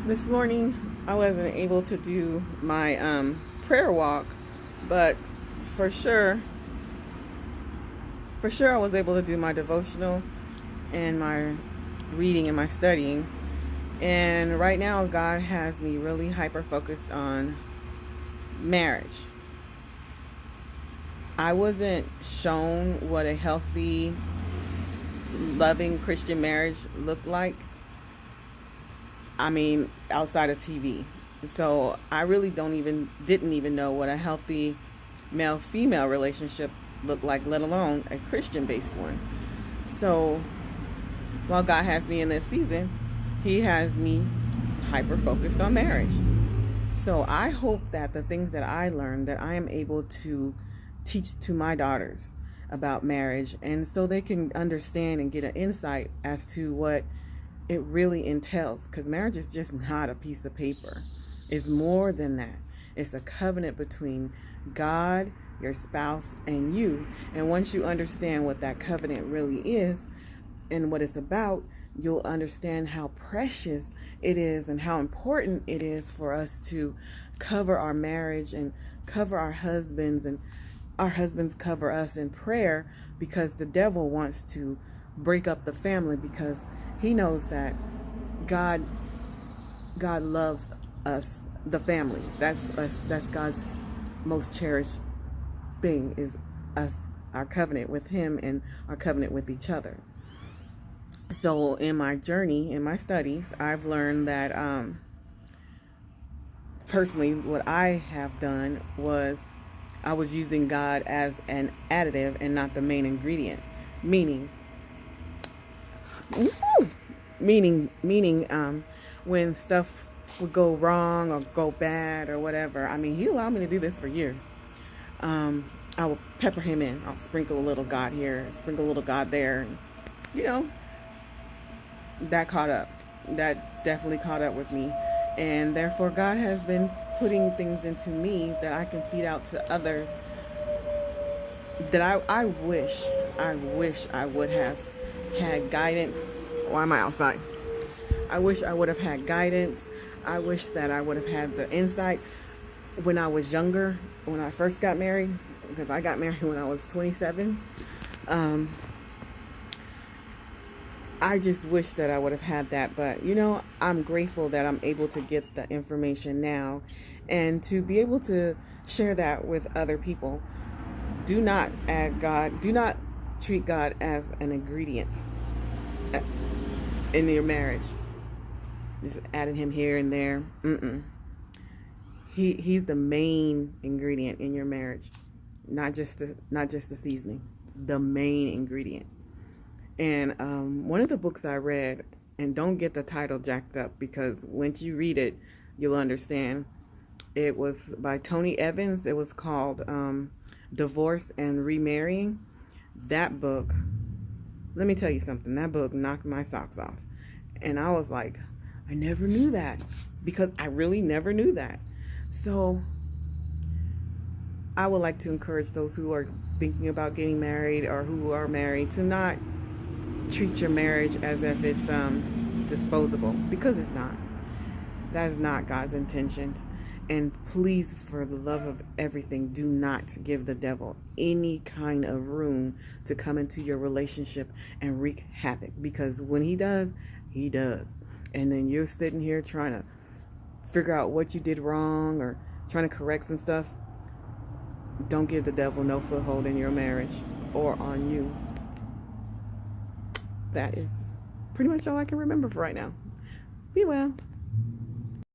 This morning I wasn't able to do my prayer walk, but for sure, for sure I was able to do my devotional and my reading and my studying. And right now God has me really hyper focused on marriage. I wasn't shown what a healthy, loving Christian marriage looked like. I mean, outside of TV. So I really didn't even know what a healthy male female relationship looked like, let alone a Christian based one. So while God has me in this season, He has me hyper focused on marriage. So I hope that the things that I learned, that I am able to teach to my daughters about marriage, and so they can understand and get an insight as to what it really entails, because marriage is just not a piece of paper. It's more than that. It's a covenant between God, your spouse, and you. And once you understand what that covenant really is and what it's about, you'll understand how precious it is and how important it is for us to cover our marriage and cover our husbands, and our husbands cover us in prayer, because the devil wants to break up the family, because he knows that God God loves us, the family. That's us. That's God's most cherished thing, is us, our covenant with Him and our covenant with each other. So in my journey, in my studies, I've learned that personally, what I have done was I was using God as an additive and not the main ingredient. Meaning, meaning, when stuff would go wrong or go bad or whatever. I mean, He allowed me to do this for years. I will pepper Him in. I'll sprinkle a little God here, sprinkle a little God there. And, you know, that caught up. That definitely caught up with me. And therefore, God has been putting things into me that I can feed out to others, that I wish I would have had guidance. Why am I outside? I wish I would have had guidance. I wish that I would have had the insight when I was younger, when I first got married, because I got married when I was 27. I just wish that I would have had that. But, I'm grateful that I'm able to get the information now and to be able to share that with other people. Do not treat God as an ingredient in your marriage. Just adding Him here and there. He's the main ingredient in your marriage, not just the seasoning, the main ingredient. And one of the books I read, and don't get the title jacked up, because once you read it, you'll understand. It was by Tony Evans. It was called Divorce and Remarrying. That book, let me tell you something, that book knocked my socks off. And I was like, I never knew that, because I really never knew that. So I would like to encourage those who are thinking about getting married or who are married to not treat your marriage as if it's disposable, because it's not. That is not God's intentions. And please, for the love of everything, do not give the devil any kind of room to come into your relationship and wreak havoc, because when he does, he does. And then you're sitting here trying to figure out what you did wrong or trying to correct some stuff. Don't give the devil no foothold in your marriage or on you. That is pretty much all I can remember for right now. Be well.